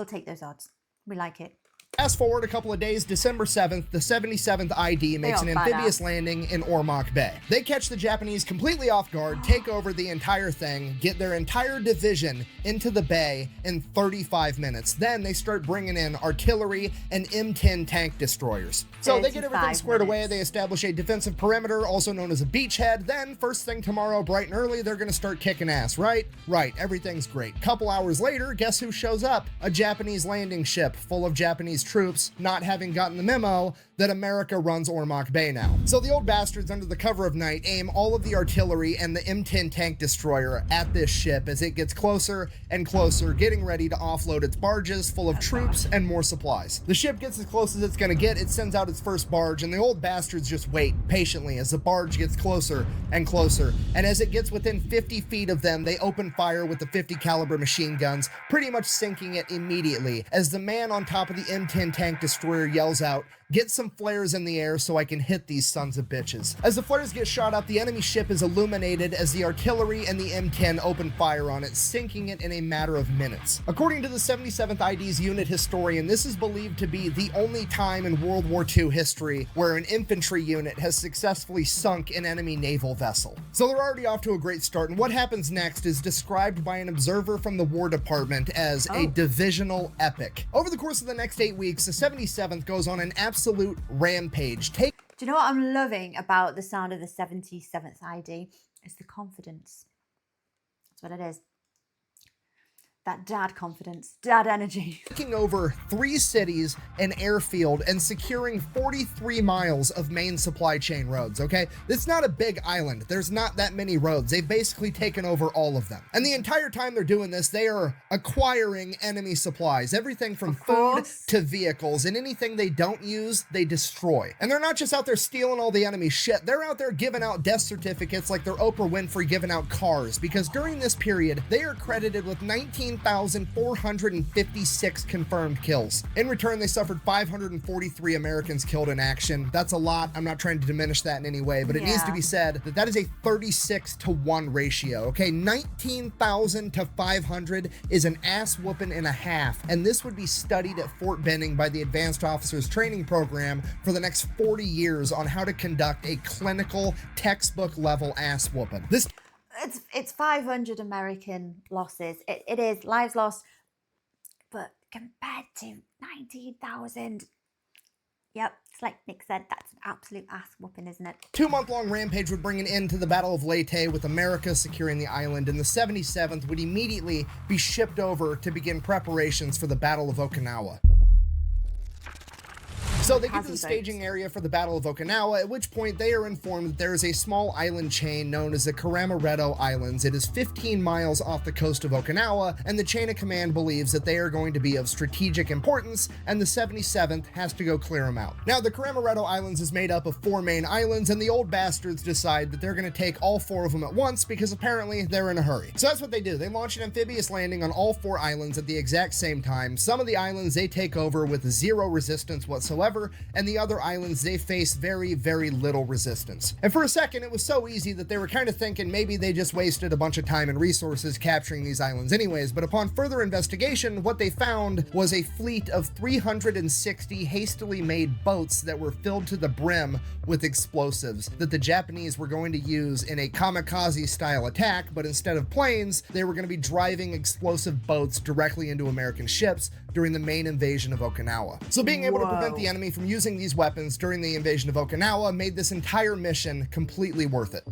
take those odds. We like it. fast forward a couple of days, December 7th, the 77th ID makes an amphibious landing in Ormoc Bay. They catch the Japanese completely off guard, take over the entire thing, get their entire division into the bay in 35 minutes. Then they start bringing in artillery and M10 tank destroyers. So they get everything squared away. They establish a defensive perimeter, also known as a beachhead. Then first thing tomorrow, bright and early, they're going to start kicking ass, right? Right, everything's great. Couple hours later, guess who shows up? A Japanese landing ship full of Japanese troops, not having gotten the memo that America runs Ormoc Bay now. So the old bastards, under the cover of night, aim all of the artillery and the M10 tank destroyer at this ship as it gets closer and closer, getting ready to offload its barges full of troops and more supplies. The ship gets as close as it's gonna get, it sends out its first barge, and the old bastards just wait patiently as the barge gets closer and closer, and as it gets within 50 feet of them, they open fire with the 50 caliber machine guns, pretty much sinking it immediately, as the man on top of the M10 tank destroyer yells out, "Get some flares in the air so I can hit these sons of bitches." As the flares get shot up, the enemy ship is illuminated as the artillery and the M10 open fire on it, sinking it in a matter of minutes. According to the 77th ID's unit historian, this is believed to be the only time in World War II history where an infantry unit has successfully sunk an enemy naval vessel. So they're already off to a great start, and what happens next is described by an observer from the War Department as a divisional epic. Over the course of the next 8 weeks, the 77th goes on an absolute rampage. Do you know what I'm loving about the sound of the 77th ID? It's the confidence. That's what it is. That dad confidence, dad energy. Taking over 3 cities, an airfield, and securing 43 miles of main supply chain roads, okay? It's not a big island. There's not that many roads. They've basically taken over all of them. And the entire time they're doing this, they are acquiring enemy supplies. Everything from food to vehicles, and anything they don't use, they destroy. And they're not just out there stealing all the enemy shit. They're out there giving out death certificates like they're Oprah Winfrey giving out cars, because during this period, they are credited with 19,456 confirmed kills. In return, they suffered 543 Americans killed in action. That's a lot. I'm not trying to diminish that in any way, but it needs to be said that that is a 36-to-1 ratio, okay? 19,000 to 500 is an ass whooping and a half, and this would be studied at Fort Benning by the Advanced Officers Training Program for the next 40 years on how to conduct a clinical textbook level ass whooping. It's 500 American losses. It is lives lost, but compared to 19,000, yep, it's like Nick said, that's an absolute ass whooping, isn't it? 2-month-long rampage would bring an end to the Battle of Leyte, with America securing the island, and the 77th would immediately be shipped over to begin preparations for the Battle of Okinawa. So they get to the staging area for the Battle of Okinawa, at which point they are informed that there is a small island chain known as the Karamaretto Islands. It is 15 miles off the coast of Okinawa, and the chain of command believes that they are going to be of strategic importance, and the 77th has to go clear them out. Now, the Karamaretto Islands is made up of 4 main islands, and the old bastards decide that they're going to take all 4 of them at once because apparently they're in a hurry. So that's what they do. They launch an amphibious landing on all 4 islands at the exact same time. Some of the islands they take over with 0 resistance whatsoever, and the other islands they face very, very little resistance. And for a second, it was so easy that they were kind of thinking maybe they just wasted a bunch of time and resources capturing these islands anyways, but upon further investigation, what they found was a fleet of 360 hastily made boats that were filled to the brim with explosives that the Japanese were going to use in a kamikaze-style attack, but instead of planes, they were going to be driving explosive boats directly into American ships during the main invasion of Okinawa. So being able to prevent the enemy from using these weapons during the invasion of Okinawa made this entire mission completely worth it.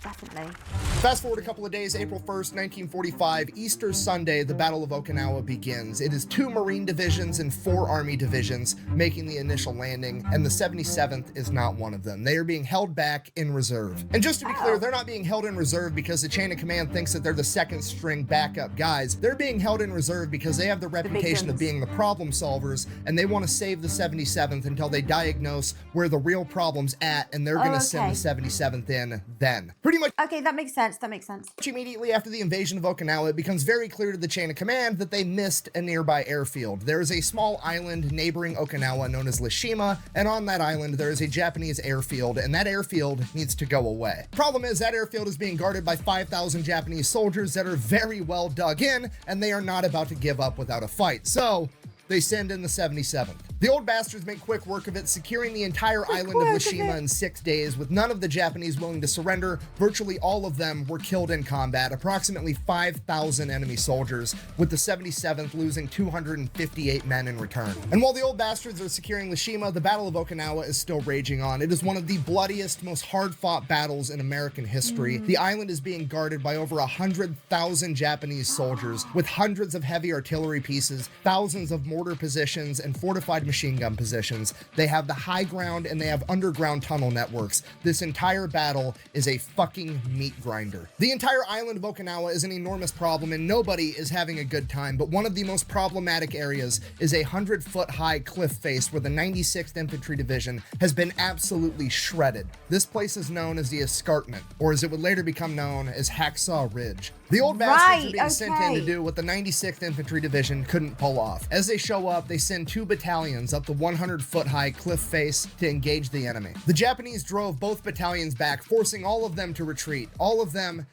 definitely. Fast forward a couple of days, April 1st, 1945, Easter Sunday, the Battle of Okinawa begins. It is 2 Marine divisions and 4 Army divisions making the initial landing, and the 77th is not one of them. They are being held back in reserve. And just to be clear, they're not being held in reserve because the chain of command thinks that they're the second string backup guys. They're being held in reserve because they have the reputation of being the problem solvers, and they want to save the 77th until they diagnose where the real problem's at, and they're going to send the 77th in then. Pretty much. Okay, that makes sense. That makes sense. Immediately after the invasion of Okinawa, it becomes very clear to the chain of command that they missed a nearby airfield. There is a small island neighboring Okinawa known as Lishima, and on that island there is a Japanese airfield, and that airfield needs to go away. Problem is, that airfield is being guarded by 5,000 Japanese soldiers that are very well dug in, and they are not about to give up without a fight. So they send in the 77th. The old bastards make quick work of it, securing the entire island of Lishima in 6 days, with none of the Japanese willing to surrender. Virtually all of them were killed in combat, approximately 5,000 enemy soldiers, with the 77th losing 258 men in return. And while the old bastards are securing Lishima, the Battle of Okinawa is still raging on. It is one of the bloodiest, most hard-fought battles in American history. The island is being guarded by over 100,000 Japanese soldiers, with hundreds of heavy artillery pieces, thousands of mortar positions, and fortified machine gun positions. They have the high ground and they have underground tunnel networks. This entire battle is a fucking meat grinder. The entire island of Okinawa is an enormous problem and nobody is having a good time, but one of the most problematic areas is a 100-foot high cliff face where the 96th Infantry Division has been absolutely shredded. This place is known as the Escarpment, or as it would later become known as Hacksaw Ridge. The old bastards are being sent in to do what the 96th Infantry Division couldn't pull off. As they show up, they send 2 battalions up the 100-foot high cliff face to engage the enemy. The Japanese drove both battalions back, forcing all of them to retreat. All of them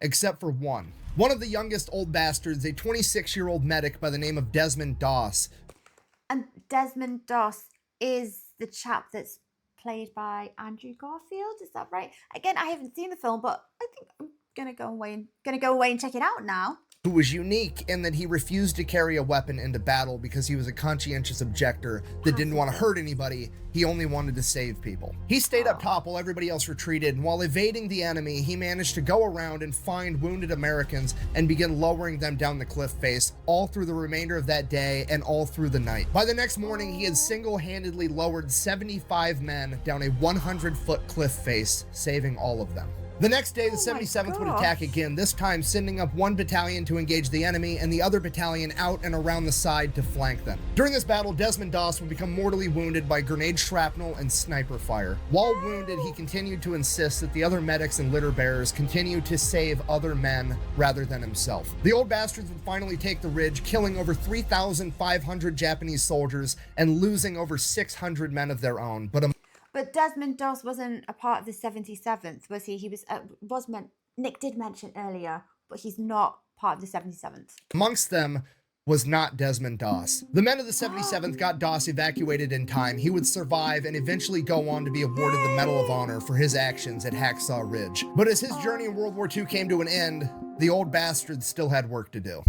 except for one. One of the youngest old bastards, a 26-year-old medic by the name of Desmond Doss. And Desmond Doss is the chap that's played by Andrew Garfield, is that right? Again, I haven't seen the film, but I think I'm gonna go away and check it out now. Who was unique in that he refused to carry a weapon into battle because he was a conscientious objector that didn't want to hurt anybody. He only wanted to save people. He stayed up top while everybody else retreated, and while evading the enemy, he managed to go around and find wounded Americans and begin lowering them down the cliff face all through the remainder of that day and all through the night. By the next morning, he had single-handedly lowered 75 men down a 100-foot cliff face, saving all of them. The next day, the 77th would attack again, this time sending up 1 battalion to engage the enemy and the other battalion out and around the side to flank them. During this battle, Desmond Doss would become mortally wounded by grenade shrapnel and sniper fire. While wounded, he continued to insist that the other medics and litter bearers continue to save other men rather than himself. The old bastards would finally take the ridge, killing over 3,500 Japanese soldiers and losing over 600 men of their own. But Desmond Doss wasn't a part of the 77th, was he? He was Nick did mention earlier, but he's not part of the 77th. Amongst them was not Desmond Doss. The men of the 77th got Doss evacuated in time. He would survive and eventually go on to be awarded the Medal of Honor for his actions at Hacksaw Ridge. But as his journey in World War II came to an end, the old bastard still had work to do.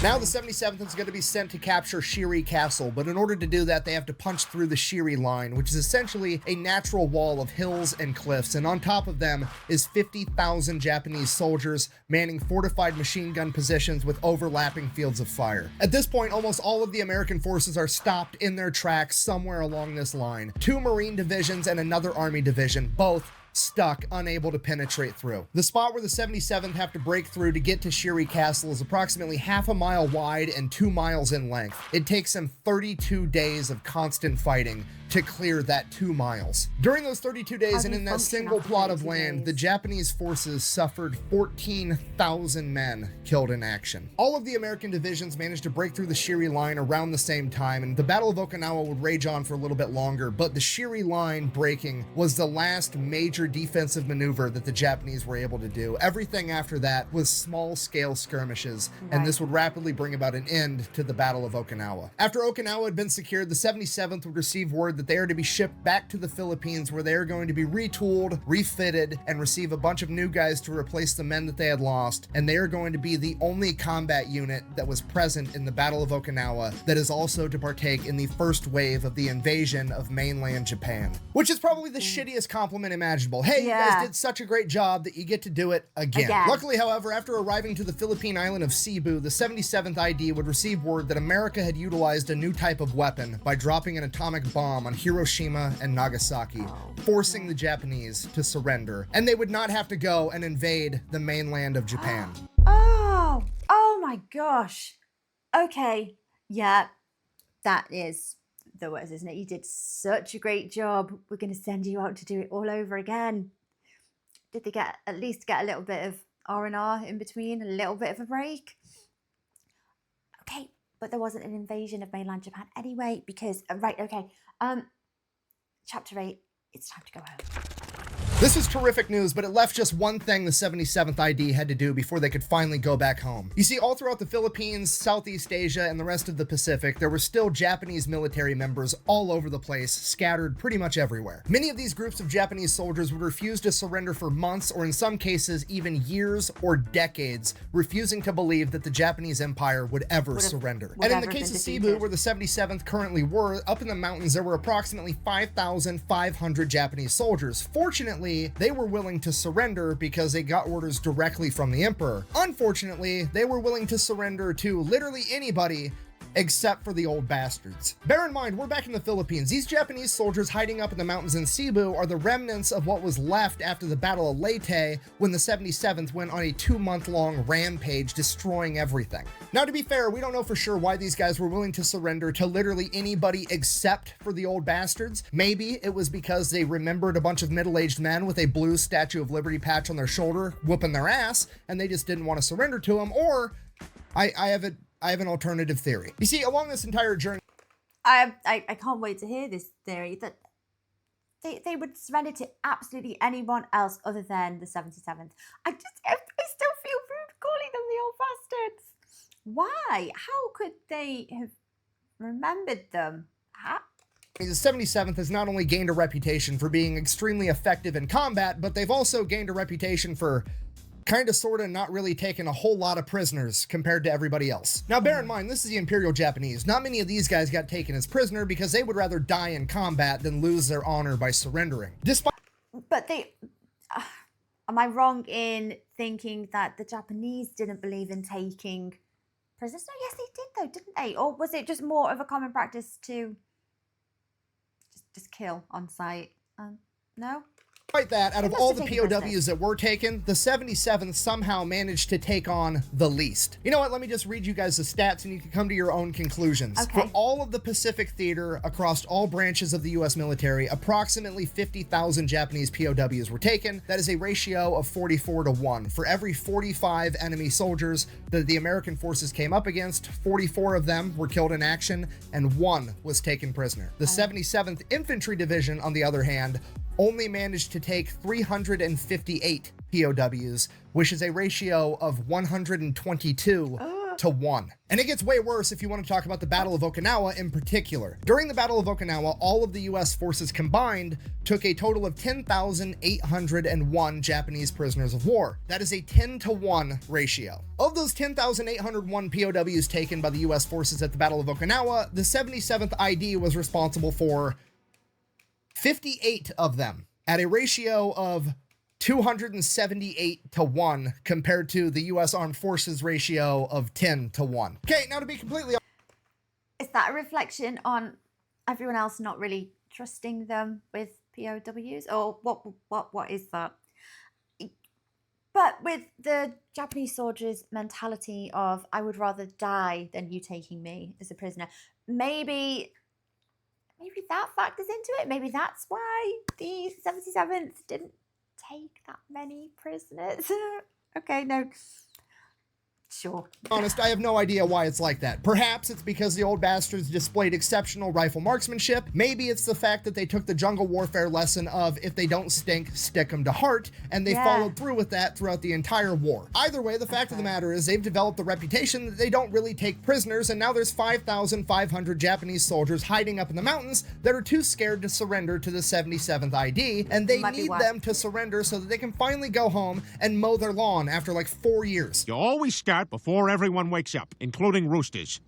Now the 77th is going to be sent to capture Shiri Castle, but in order to do that, they have to punch through the Shiri Line, which is essentially a natural wall of hills and cliffs, and on top of them is 50,000 Japanese soldiers manning fortified machine gun positions with overlapping fields of fire. At this point, almost all of the American forces are stopped in their tracks somewhere along this line. 2 Marine divisions and another Army division, both stuck, unable to penetrate through. The spot where the 77th have to break through to get to Shiri Castle is approximately half a mile wide and 2 miles in length. It takes them 32 days of constant fighting to clear that 2 miles. During those 32 days and in that single plot of land, the Japanese forces suffered 14,000 men killed in action. All of the American divisions managed to break through the Shiri Line around the same time, and the Battle of Okinawa would rage on for a little bit longer, but the Shiri Line breaking was the last major defensive maneuver that the Japanese were able to do. Everything after that was small-scale skirmishes, and this would rapidly bring about an end to the Battle of Okinawa. After Okinawa had been secured, the 77th would receive word that they are to be shipped back to the Philippines, where they are going to be retooled, refitted, and receive a bunch of new guys to replace the men that they had lost, and they are going to be the only combat unit that was present in the Battle of Okinawa that is also to partake in the first wave of the invasion of mainland Japan, which is probably the shittiest compliment imaginable. Hey, you guys did such a great job that you get to do it again. Luckily, however, after arriving to the Philippine island of Cebu, the 77th ID would receive word that America had utilized a new type of weapon by dropping an atomic bomb on Hiroshima and Nagasaki, forcing the Japanese to surrender, and they would not have to go and invade the mainland of Japan. Oh my gosh. Okay, yeah, that is the worst, isn't it? You did such a great job. We're going to send you out to do it all over again. Did they at least get a little bit of R&R in between, a little bit of a break? Okay, but there wasn't an invasion of mainland Japan anyway, because, right, okay, chapter 8, it's time to go home. This is terrific news, but it left just one thing the 77th ID had to do before they could finally go back home. You see, all throughout the Philippines, Southeast Asia, and the rest of the Pacific, there were still Japanese military members all over the place, scattered pretty much everywhere. Many of these groups of Japanese soldiers would refuse to surrender for months, or in some cases, even years or decades, refusing to believe that the Japanese Empire would ever surrender. And in the case of Cebu, where the 77th currently were, up in the mountains, there were approximately 5,500 Japanese soldiers. Fortunately, they were willing to surrender because they got orders directly from the emperor. Unfortunately, they were willing to surrender to literally anybody except for the old bastards. Bear in mind, we're back in the Philippines. These Japanese soldiers hiding up in the mountains in Cebu are the remnants of what was left after the Battle of Leyte, when the 77th went on a 2-month-long rampage, destroying everything. Now, to be fair, we don't know for sure why these guys were willing to surrender to literally anybody except for the old bastards. Maybe it was because they remembered a bunch of middle-aged men with a blue Statue of Liberty patch on their shoulder whooping their ass, and they just didn't want to surrender to them, or I have an alternative theory. You see, along this entire journey, I can't wait to hear this theory that they would surrender to absolutely anyone else other than the 77th. I still feel rude calling them the old bastards. Why? How could they have remembered them? the 77th has not only gained a reputation for being extremely effective in combat, but they've also gained a reputation for kind of sort of not really taking a whole lot of prisoners compared to everybody else. Now bear in mind, this is the Imperial Japanese. Not many of these guys got taken as prisoner because they would rather die in combat than lose their honor by surrendering. But they... am I wrong in thinking that the Japanese didn't believe in taking prisoners? No, yes, they did though, didn't they? Or was it just more of a common practice to just kill on sight? No? Despite that, out of all the POWs that were taken, the 77th somehow managed to take on the least. You know what? Let me just read you guys the stats and you can come to your own conclusions. Okay. For all of the Pacific theater across all branches of the U.S. military, approximately 50,000 Japanese POWs were taken. That is a ratio of 44-1. For every 45 enemy soldiers that the American forces came up against, 44 of them were killed in action and 1 was taken prisoner. The 77th Infantry Division, on the other hand, only managed to take 358 POWs, which is a ratio of 122-1. And it gets way worse if you want to talk about the Battle of Okinawa in particular. During the Battle of Okinawa, all of the US forces combined took a total of 10,801 Japanese prisoners of war. That is a 10-1 ratio. Of those 10,801 POWs taken by the US forces at the Battle of Okinawa, the 77th ID was responsible for 58 of them at a ratio of 278-1 compared to the U.S. Armed Forces ratio of 10-1. Okay, now to be completely honest, is that a reflection on everyone else not really trusting them with POWs? Or what is that? But with the Japanese soldiers' mentality of, I would rather die than you taking me as a prisoner, maybe that factors into it. Maybe that's why the 77th didn't take that many prisoners. Okay, no. Sure. Honest, I have no idea why it's like that. Perhaps it's because the old bastards displayed exceptional rifle marksmanship. Maybe it's the fact that they took the jungle warfare lesson of if they don't stink, stick them to heart, and they followed through with that throughout the entire war. Either way, the fact of the matter is they've developed the reputation that they don't really take prisoners, and now there's 5,500 Japanese soldiers hiding up in the mountains that are too scared to surrender to the 77th ID, and they need them to surrender so that they can finally go home and mow their lawn after like 4 years. You always start before everyone wakes up, including roosters.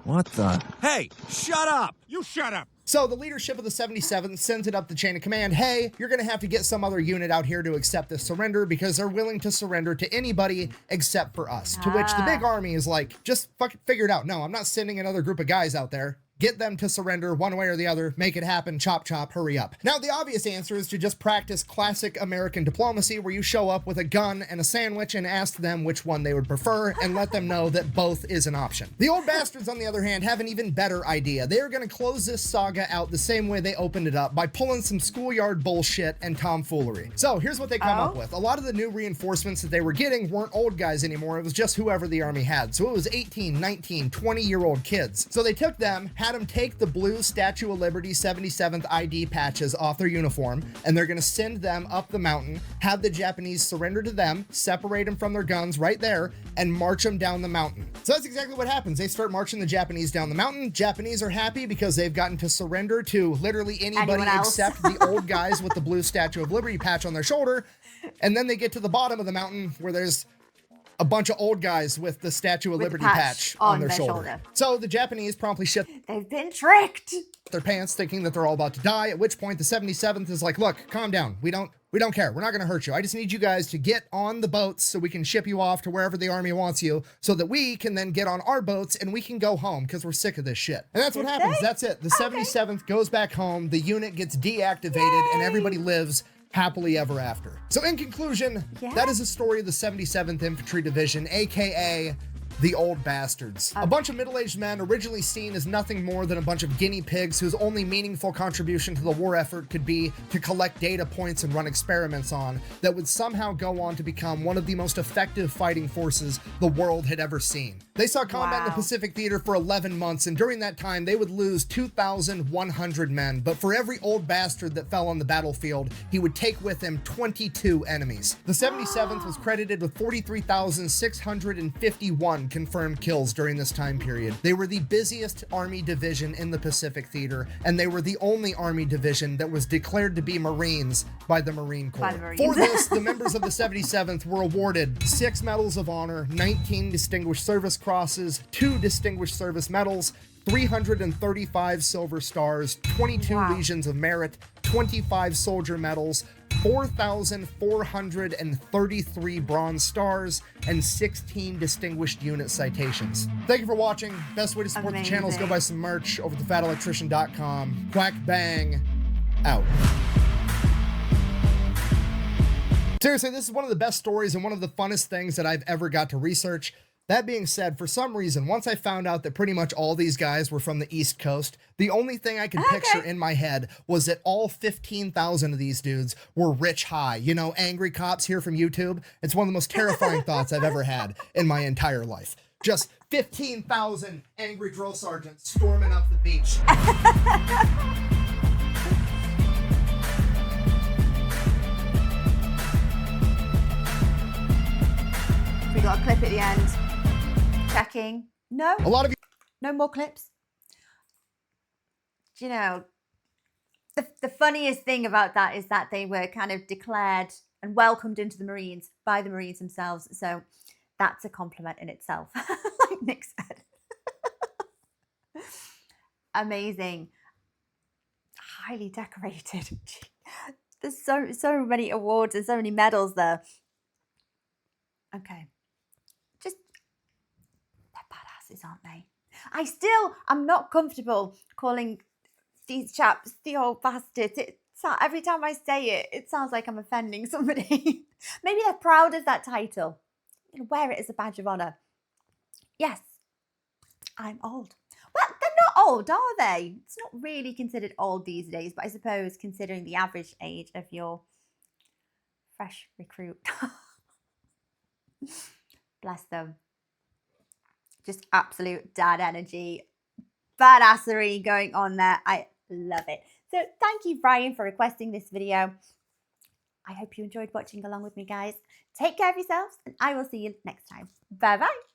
What the? Hey, shut up! You shut up! So the leadership of the 77th sends it up the chain of command, hey, you're going to have to get some other unit out here to accept this surrender because they're willing to surrender to anybody except for us. To which the big army is like, just fucking figure it out. No, I'm not sending another group of guys out there. Get them to surrender one way or the other, make it happen, chop chop, hurry up. Now, the obvious answer is to just practice classic American diplomacy where you show up with a gun and a sandwich and ask them which one they would prefer and let them know that both is an option. The old bastards, on the other hand, have an even better idea. They are going to close this saga out the same way they opened it up by pulling some schoolyard bullshit and tomfoolery. So here's what they come up with. A lot of the new reinforcements that they were getting weren't old guys anymore. It was just whoever the army had. So it was 18, 19, 20-year-old kids. So they took them, had them take the blue Statue of Liberty 77th ID patches off their uniform, and they're going to send them up the mountain, have the Japanese surrender to them, separate them from their guns right there, and march them down the mountain. So that's exactly what happens. They start marching the Japanese down the mountain. Japanese are happy because they've gotten to surrender to literally anybody except the old guys with the blue Statue of Liberty patch on their shoulder. And then they get to the bottom of the mountain where there's a bunch of old guys with the Statue of Liberty patch on their shoulder. So the Japanese promptly shit. They've been tricked. Their pants, thinking that they're all about to die, at which point the 77th is like, look, calm down. We don't care. We're not going to hurt you. I just need you guys to get on the boats so we can ship you off to wherever the army wants you so that we can then get on our boats and we can go home because we're sick of this shit. And that's what happens. That's it. The 77th goes back home. The unit gets deactivated and everybody lives happily ever after. So in conclusion, that is the story of the 77th Infantry Division, aka the Old Bastards. A bunch of middle-aged men originally seen as nothing more than a bunch of guinea pigs whose only meaningful contribution to the war effort could be to collect data points and run experiments on that would somehow go on to become one of the most effective fighting forces the world had ever seen. They saw combat in the Pacific Theater for 11 months, and during that time, they would lose 2,100 men, but for every old bastard that fell on the battlefield, he would take with him 22 enemies. The 77th was credited with 43,651 confirmed kills during this time period. They were the busiest army division in the Pacific Theater, and they were the only army division that was declared to be Marines by the Marine Corps. For this, the members of the 77th were awarded 6 Medals of Honor, 19 Distinguished Service Crosses, 2 Distinguished Service Medals, 335 Silver Stars, 22 Legions of Merit, 25 Soldier Medals, 4,433 Bronze Stars, and 16 Distinguished Unit Citations. Thank you for watching. Best way to support the channel is go buy some merch over at thefatelectrician.com. Quack bang, out. Seriously, this is one of the best stories and one of the funnest things that I've ever got to research. That being said, for some reason, once I found out that pretty much all these guys were from the East Coast, the only thing I could picture in my head was that all 15,000 of these dudes were rich high. You know, angry cops here from YouTube. It's one of the most terrifying thoughts I've ever had in my entire life. Just 15,000 angry drill sergeants storming up the beach. We got a clip at the end. Checking. No. A lot of you. No more clips. Do you know, the funniest thing about that is that they were kind of declared and welcomed into the Marines by the Marines themselves. So that's a compliment in itself, like Nick said. Amazing. Highly decorated. There's so many awards and so many medals there. Okay. Just, they're badasses, aren't they? I'm not comfortable calling these chaps the old bastards. Every time I say it, it sounds like I'm offending somebody. Maybe they're proud of that title. You wear it as a badge of honor. Yes, I'm old. Well, they're not old, are they? It's not really considered old these days, but I suppose considering the average age of your fresh recruit. Bless them. Just absolute dad energy, badassery going on there. I love it. So thank you, Brian, for requesting this video. I hope you enjoyed watching along with me, guys. Take care of yourselves, and I will see you next time. Bye-bye.